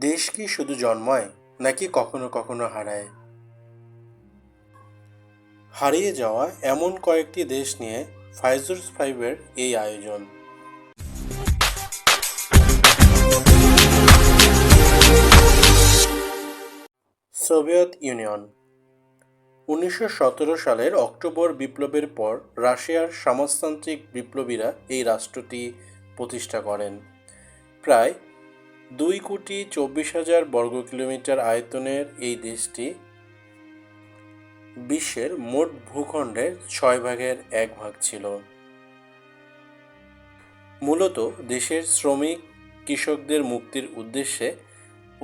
দেশ কি শুধু জন্মায় নাকি কখনো কখনো হারায়? হারিয়ে যাওয়া এমন কয়েকটি দেশ নিয়ে ফাইজুরস ফাইভের এই আয়োজন। Soviet union. 1917 সালের অক্টোবর বিপ্লবের পর রাশিয়ার সমাজতান্ত্রিক বিপ্লবীরা এই রাষ্ট্রটি প্রতিষ্ঠা করেন। প্রায় 2,24,000 বর্গ কিলোমিটার আয়তনের এই দেশটি বিশ্বের মোট ভূখণ্ডের 6/1 ছিল। মূলত দেশের শ্রমিক কৃষকদের মুক্তির উদ্দেশ্যে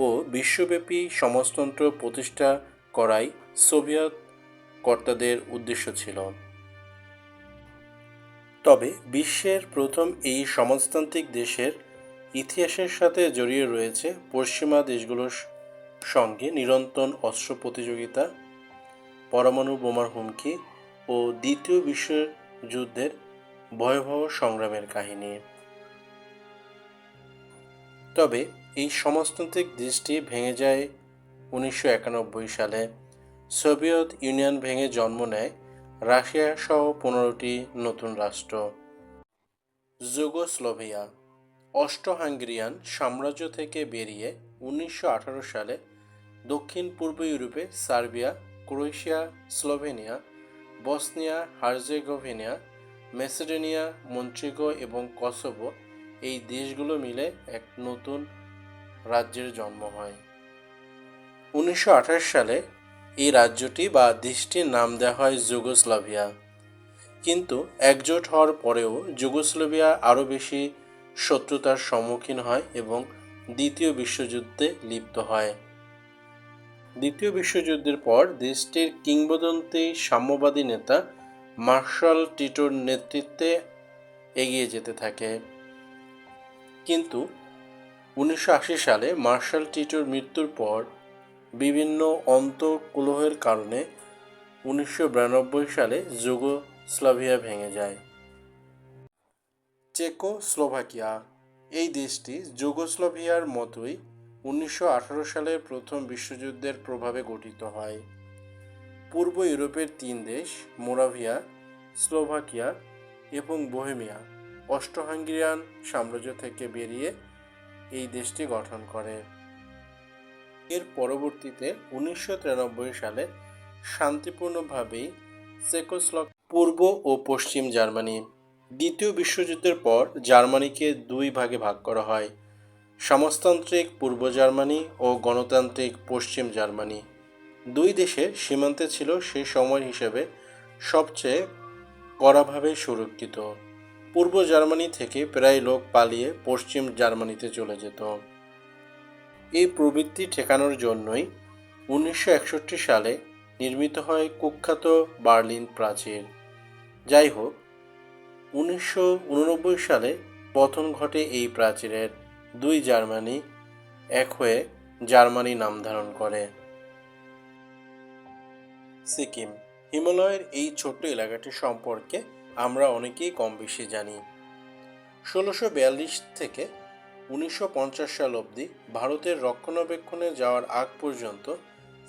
ও বিশ্বব্যাপী সমাজতন্ত্র প্রতিষ্ঠা করাই সোভিয়েত কর্তাদের উদ্দেশ্য ছিল। তবে বিশ্বের প্রথম এই সমাজতান্ত্রিক দেশের ইতিহাসের সাথে জড়িয়ে রয়েছে পশ্চিমা দেশগুলোর সঙ্গে নিরন্তর অস্ত্র প্রতিযোগিতা, পরমাণু বোমার হুমকি ও দ্বিতীয় বিশ্বযুদ্ধের ভয়াবহ সংগ্রামের কাহিনী। তবে এই সমাজতান্ত্রিক দেশটি ভেঙে যায় 1991 সালে। সোভিয়েত ইউনিয়ন ভেঙে জন্ম নেয় রাশিয়া সহ 15টি নতুন রাষ্ট্র। যুগোস্লাভিয়া। অস্ট্রো-হাঙ্গেরিয়ান সাম্রাজ্য থেকে বেরিয়ে 1918 সালে দক্ষিণ পূর্ব ইউরোপে Serbia, Croatia, Slovenia, Bosnia Herzegovina, Macedonia, Montenegro এবং কসোভো এই দেশগুলো মিলে এক নতুন রাজ্যের জন্ম হয়। 1928 সালে এই রাজ্যটি বা দেশটির নাম দেওয়া হয় যুগোস্লাভিয়া। কিন্তু একজোট হওয়ার পরেও যুগোস্লাভিয়া আরও বেশি শত্রুতার সম্মুখীন হয় এবং দ্বিতীয় বিশ্বযুদ্ধে লিপ্ত হয়। দ্বিতীয় বিশ্বযুদ্ধের পর দেশটির কিংবদন্তি সাম্যবাদী নেতা মার্শাল টিটোর নেতৃত্বে এগিয়ে যেতে থাকে। কিন্তু 1980 সালে মার্শাল টিটোর মৃত্যুর পর বিভিন্ন অন্তর্কলহের কারণে 1992 সালে যুগোস্লাভিয়া ভেঙে যায়। চেকোস্লোভাকিয়া। এই দেশটি যুগোস্লাভিয়ার মতোই 1918 সালের প্রথম বিশ্বযুদ্ধের প্রভাবে গঠিত হয়। পূর্ব ইউরোপের 3 দেশ মোরাভিয়া, স্লোভাকিয়া এবং বোহেমিয়া অস্ট্রো-হাঙ্গেরিয়ান সাম্রাজ্য থেকে বেরিয়ে এই দেশটি গঠন করে। এর পরবর্তীতে 1993 সালে শান্তিপূর্ণভাবেই পূর্ব ও পশ্চিম জার্মানি। দ্বিতীয় বিশ্বযুদ্ধের পর জার্মানিকে 2 ভাগে ভাগ করা হয়, সমাজতান্ত্রিক পূর্ব জার্মানি ও গণতান্ত্রিক পশ্চিম জার্মানি। 2 দেশের সীমান্তে ছিল সে সময় হিসেবে সবচেয়ে কড়াভাবে সুরক্ষিত। পূর্ব জার্মানি থেকে প্রায় লোক পালিয়ে পশ্চিম জার্মানিতে চলে যেত। এই প্রবৃত্তি ঠেকানোর জন্যই 1961 সালে নির্মিত হয় কুখ্যাত বার্লিন প্রাচীর। যাই হোক, 1989 সালে পতন ঘটে এই প্রাচীরের। 2 জার্মানি এক হয়ে জার্মানি নাম ধারণ করে। সিকিম। হিমালয়ের এই ছোট্ট এলাকাটি সম্পর্কে আমরা অনেকেই কম বেশি জানি। 1642 থেকে 1950 সাল অবধি ভারতের রক্ষণাবেক্ষণে যাওয়ার আগ পর্যন্ত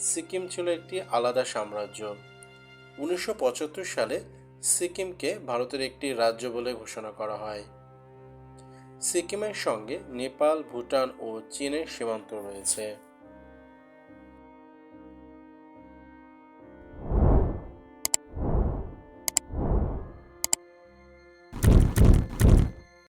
সিকিম ছিল একটি আলাদা সাম্রাজ্য। 1975 সালে সিকিমকে ভারতের একটি রাজ্য বলে ঘোষণা করা হয়। সিকিমের সঙ্গে নেপাল, ভুটান ও চীনের সীমান্ত রয়েছে।